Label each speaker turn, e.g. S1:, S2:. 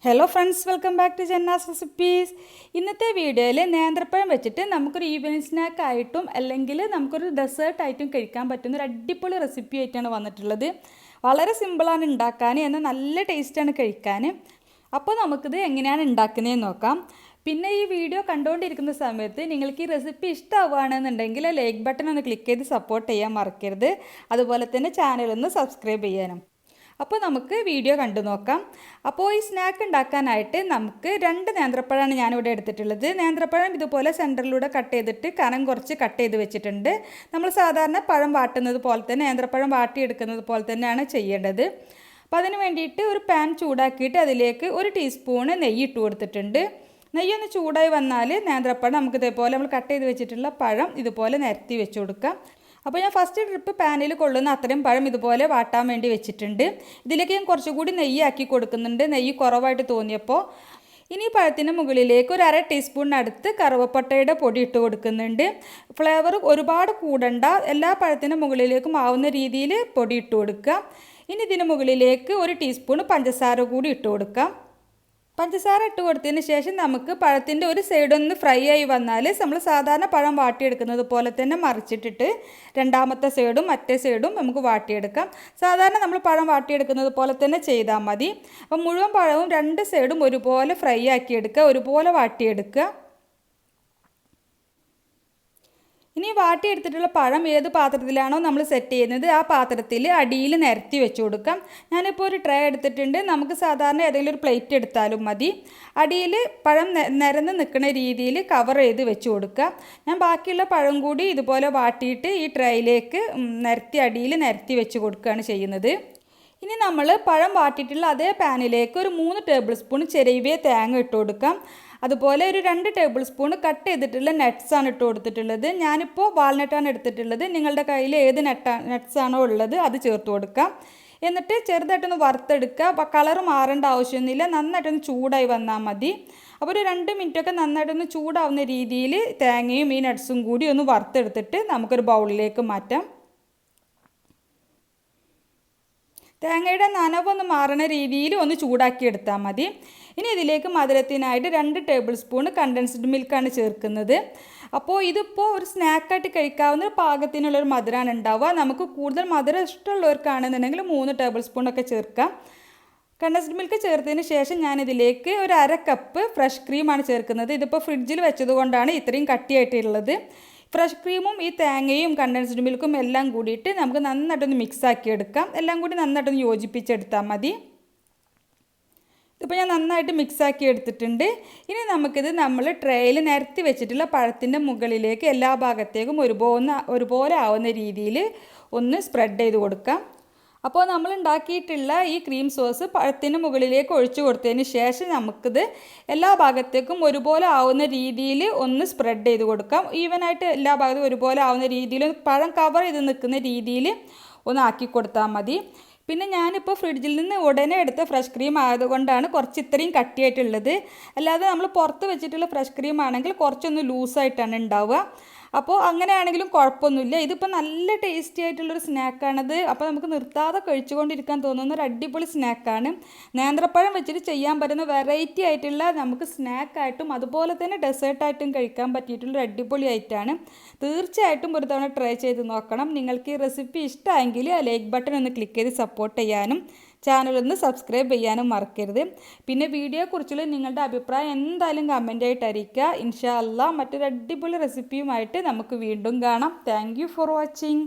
S1: Hello friends, welcome back to Jannas recipes. ഇന്നത്തെ വീഡിയോയിൽ നേന്ത്രപ്പഴം വെച്ചിട്ട് നമുക്കൊരു ഈവനിങ് സ്നാക്ക് ആയിട്ടും അല്ലെങ്കിൽ നമുക്കൊരു ഡെസേർട്ട് ആയിട്ടും കഴിക്കാൻ പറ്റുന്ന ഒരു അടിപൊളി റെസിപ്പി ആയിട്ടാണ് വന്നിട്ടുള്ളത്. വളരെ സിമ്പിളാണ് ഉണ്ടാക്കാൻ, എന്നാൽ നല്ല ടേസ്റ്റാണ് കഴിക്കാൻ. അപ്പോൾ നമുക്കിത് എങ്ങനെയാണ് ഉണ്ടാക്കുന്നതെന്ന് നോക്കാം. പിന്നെ ഈ വീഡിയോ കണ്ടുകൊണ്ടിരിക്കുന്ന സമയത്ത് നിങ്ങൾക്ക് ഈ റെസിപ്പി ഇഷ്ടമാവുകയാണെന്നുണ്ടെങ്കിൽ ലൈക്ക് ബട്ടൺ ഒന്ന് ക്ലിക്ക് ചെയ്ത് സപ്പോർട്ട് ചെയ്യാൻ മറക്കരുത്. അതുപോലെ തന്നെ ചാനലൊന്ന് സബ്സ്ക്രൈബ് ചെയ്യാനും. അപ്പോൾ നമുക്ക് വീഡിയോ കണ്ടു നോക്കാം. അപ്പോൾ ഈ സ്നാക്ക് ഉണ്ടാക്കാനായിട്ട് നമുക്ക് 2 നേന്ത്രപ്പഴമാണ് ഞാനിവിടെ എടുത്തിട്ടുള്ളത്. നേന്ത്രപ്പഴം ഇതുപോലെ സെൻറ്ററിലൂടെ കട്ട് ചെയ്തിട്ട് കനം കുറച്ച് കട്ട് ചെയ്ത് വെച്ചിട്ടുണ്ട്. നമ്മൾ സാധാരണ പഴം വാട്ടുന്നത് പോലെ തന്നെ നേന്ത്രപ്പഴം വാട്ടിയെടുക്കുന്നത് പോലെ തന്നെയാണ് ചെയ്യേണ്ടത്. അപ്പോൾ അതിന് വേണ്ടിയിട്ട് ഒരു പാൻ ചൂടാക്കിയിട്ട് അതിലേക്ക് 1 ടീസ്പൂണ് നെയ്യ് ഇട്ട് കൊടുത്തിട്ടുണ്ട്. നെയ്യൊന്ന് ചൂടായി വന്നാൽ നേന്ത്രപ്പഴം നമുക്ക് ഇതേപോലെ നമ്മൾ കട്ട് ചെയ്ത് വെച്ചിട്ടുള്ള പഴം ഇതുപോലെ നിരത്തി വെച്ച് കൊടുക്കാം. അപ്പോൾ ഞാൻ ഫസ്റ്റ് ട്രിപ്പ് പാനിൽ കൊള്ളുന്ന അത്രയും പഴം ഇതുപോലെ വാട്ടാൻ വേണ്ടി വെച്ചിട്ടുണ്ട്. ഇതിലേക്ക് ഞാൻ കുറച്ചുകൂടി നെയ്യ് ആക്കി കൊടുക്കുന്നുണ്ട്, നെയ്യ് കുറവായിട്ട് തോന്നിയപ്പോൾ. ഇനി പഴത്തിന് മുകളിലേക്ക് ഒരു 1/2 ടീസ്പൂണിനടുത്ത് കറുവപ്പട്ടയുടെ പൊടി ഇട്ട് കൊടുക്കുന്നുണ്ട്. ഫ്ലേവർ ഒരുപാട് കൂടണ്ട, എല്ലാ പഴത്തിൻ്റെ മുകളിലേക്കും ആവുന്ന രീതിയിൽ പൊടി ഇട്ട് കൊടുക്കുക. ഇനി ഇതിന് മുകളിലേക്ക് 1 ടീസ്പൂൺ പഞ്ചസാര കൂടി ഇട്ട് കൊടുക്കാം. പഞ്ചസാര ഇട്ട് കൊടുത്തതിന് ശേഷം നമുക്ക് പഴത്തിൻ്റെ ഒരു സൈഡൊന്ന് ഫ്രൈ ആയി വന്നാൽ നമ്മൾ സാധാരണ പഴം വാട്ടിയെടുക്കുന്നത് പോലെ തന്നെ മറിച്ചിട്ടിട്ട് രണ്ടാമത്തെ സൈഡും മറ്റേ സൈഡും നമുക്ക് വാട്ടിയെടുക്കാം. സാധാരണ നമ്മൾ പഴം വാട്ടിയെടുക്കുന്നത് പോലെ തന്നെ ചെയ്താൽ മതി. അപ്പം മുഴുവൻ പഴവും 2 സൈഡും ഒരുപോലെ ഫ്രൈ ആക്കിയെടുക്കുക, ഒരുപോലെ വാട്ടിയെടുക്കുക. ഇനി വാട്ടിയെടുത്തിട്ടുള്ള പഴം ഏത് പാത്രത്തിലാണോ നമ്മൾ സെറ്റ് ചെയ്യുന്നത് ആ പാത്രത്തിൽ അടിയിൽ നിരത്തി വെച്ച് കൊടുക്കാം. ഞാനിപ്പോൾ ഒരു ട്രേ എടുത്തിട്ടുണ്ട്. നമുക്ക് സാധാരണ ഏതെങ്കിലും ഒരു പ്ലേറ്റ് എടുത്താലും മതി. അടിയിൽ പഴം നിരന്ന് നിൽക്കുന്ന രീതിയിൽ കവർ ചെയ്ത് വെച്ച് കൊടുക്കുക. ഞാൻ ബാക്കിയുള്ള പഴം കൂടി ഇതുപോലെ വാട്ടിയിട്ട് ഈ ട്രേയിലേക്ക് അടിയിൽ നിരത്തി വെച്ച് കൊടുക്കുകയാണ് ചെയ്യുന്നത്. ഇനി നമ്മൾ പഴം വാട്ടിയിട്ടുള്ള അതേ പാനിലേക്ക് ഒരു 3 ടേബിൾ സ്പൂൺ ചെറിയ തേങ്ങ ഇട്ട് കൊടുക്കാം. അതുപോലെ ഒരു 2 ടേബിൾ സ്പൂൺ കട്ട് ചെയ്തിട്ടുള്ള നട്ട്സാണ് ഇട്ട് കൊടുത്തിട്ടുള്ളത്. ഞാനിപ്പോൾ വാൾനട്ടാണ് എടുത്തിട്ടുള്ളത്. നിങ്ങളുടെ കയ്യിൽ ഏത് നട്ട്സാണോ ഉള്ളത് അത് ചേർത്ത് കൊടുക്കാം. എന്നിട്ട് ചെറുതായിട്ടൊന്ന് വറുത്തെടുക്കുക. കളർ മാറേണ്ട ആവശ്യമൊന്നുമില്ല, നന്നായിട്ടൊന്ന് ചൂടായി വന്നാൽ മതി. അപ്പോൾ ഒരു 2 മിനിറ്റൊക്കെ നന്നായിട്ടൊന്ന് ചൂടാവുന്ന രീതിയിൽ തേങ്ങയും ഈ നട്ട്സും കൂടി ഒന്ന് വറുത്തെടുത്തിട്ട് നമുക്കൊരു ബൗളിലേക്ക് മാറ്റാം. തേങ്ങയുടെ നനവൊന്ന് മാറുന്ന രീതിയിൽ ഒന്ന് ചൂടാക്കി എടുത്താൽ മതി. ഇനി ഇതിലേക്ക് മധുരത്തിനായിട്ട് 2 ടേബിൾ സ്പൂൺ കണ്ടൻസ്ഡ് മിൽക്കാണ് ചേർക്കുന്നത്. അപ്പോൾ ഇതിപ്പോൾ ഒരു സ്നാക്കായിട്ട് കഴിക്കാവുന്ന പാകത്തിനുള്ളൊരു മധുരമാണ് ഉണ്ടാവുക. നമുക്ക് കൂടുതൽ മധുരം ഇഷ്ടമുള്ളവർക്കാണെന്നുണ്ടെങ്കിൽ 3 ടേബിൾ സ്പൂണൊക്കെ ചേർക്കാം. കണ്ടൻസ്ഡ് മിൽക്ക് ചേർത്തതിന് ശേഷം ഞാനിതിലേക്ക് ഒരു 1/2 കപ്പ് ഫ്രഷ് ക്രീമാണ് ചേർക്കുന്നത്. ഇതിപ്പോൾ ഫ്രിഡ്ജിൽ വെച്ചത് കൊണ്ടാണ് ഇത്രയും കട്ടിയായിട്ടുള്ളത്. ഫ്രഷ് ക്രീമും ഈ തേങ്ങയും കണ്ടൻസ്ഡ് മിൽക്കും എല്ലാം കൂടിയിട്ട് നമുക്ക് നന്നായിട്ടൊന്ന് മിക്സാക്കി എടുക്കാം. എല്ലാം കൂടി നന്നായിട്ടൊന്ന് യോജിപ്പിച്ചെടുത്താൽ മതി. ഇതിപ്പോൾ ഞാൻ നന്നായിട്ട് മിക്സാക്കി എടുത്തിട്ടുണ്ട്. ഇനി നമുക്കിത് നമ്മൾ ട്രേയിൽ നിരത്തി വെച്ചിട്ടുള്ള പഴത്തിൻ്റെ മുകളിലേക്ക് എല്ലാ ഭാഗത്തേക്കും ഒരുപോലെ ആവുന്ന രീതിയിൽ ഒന്ന് സ്പ്രെഡ് ചെയ്ത് കൊടുക്കാം. അപ്പോൾ നമ്മൾ ഉണ്ടാക്കിയിട്ടുള്ള ഈ ക്രീം സോസ് പഴത്തിന് മുകളിലേക്ക് ഒഴിച്ചു കൊടുത്തതിന് ശേഷം നമുക്കിത് എല്ലാ ഭാഗത്തേക്കും ഒരുപോലെ ആവുന്ന രീതിയിൽ ഒന്ന് സ്പ്രെഡ് ചെയ്ത് കൊടുക്കാം. ഈവനായിട്ട് എല്ലാ ഭാഗത്തും ഒരുപോലെ ആവുന്ന രീതിയിൽ പഴം കവർ ചെയ്ത് നിൽക്കുന്ന രീതിയിൽ ഒന്ന് ആക്കി കൊടുത്താൽ മതി. പിന്നെ ഞാനിപ്പോൾ ഫ്രിഡ്ജിൽ നിന്ന് ഉടനെ എടുത്ത ഫ്രഷ് ക്രീം ആയതുകൊണ്ടാണ് കുറച്ച് ഇത്രയും കട്ടിയായിട്ടുള്ളത്. അല്ലാതെ നമ്മൾ പുറത്ത് വെച്ചിട്ടുള്ള ഫ്രഷ് ക്രീം ആണെങ്കിൽ കുറച്ചൊന്ന് ലൂസായിട്ടാണ് ഉണ്ടാവുക. അപ്പോൾ അങ്ങനെയാണെങ്കിലും കുഴപ്പമൊന്നുമില്ല. ഇതിപ്പോൾ നല്ല ടേസ്റ്റി ആയിട്ടുള്ളൊരു സ്നാക്കാണത്. അപ്പോൾ നമുക്ക് നിർത്താതെ കഴിച്ചുകൊണ്ടിരിക്കാൻ തോന്നുന്ന ഒരു അടിപൊളി സ്നാക്കാണ്. നേന്ത്രപ്പഴം വെച്ചിട്ട് ചെയ്യാൻ പറ്റുന്ന വെറൈറ്റി ആയിട്ടുള്ള നമുക്ക് സ്നാക്കായിട്ടും അതുപോലെ തന്നെ ഡെസേർട്ടായിട്ടും കഴിക്കാൻ പറ്റിയിട്ടുള്ളൊരു അടിപൊളി ഐറ്റമാണ്. തീർച്ചയായിട്ടും ഒരു തവണ ട്രൈ ചെയ്ത് നോക്കണം. നിങ്ങൾക്ക് ഈ റെസിപ്പി ഇഷ്ടമായെങ്കിൽ ആ ലൈക്ക് ബട്ടൺ ഒന്ന് ക്ലിക്ക് ചെയ്ത് സപ്പോർട്ട് ചെയ്യാനും ചാനലൊന്ന് സബ്സ്ക്രൈബ് ചെയ്യാനും മറക്കരുത്. പിന്നെ വീഡിയോയെക്കുറിച്ചുള്ള നിങ്ങളുടെ അഭിപ്രായം എന്തായാലും കമൻ്റായിട്ട് അറിയിക്കുക. ഇൻഷാ അല്ലാഹ് മറ്റൊരു അടിപൊളി റെസിപ്പിയുമായിട്ട് നമുക്ക് വീണ്ടും കാണാം. Thank you for watching.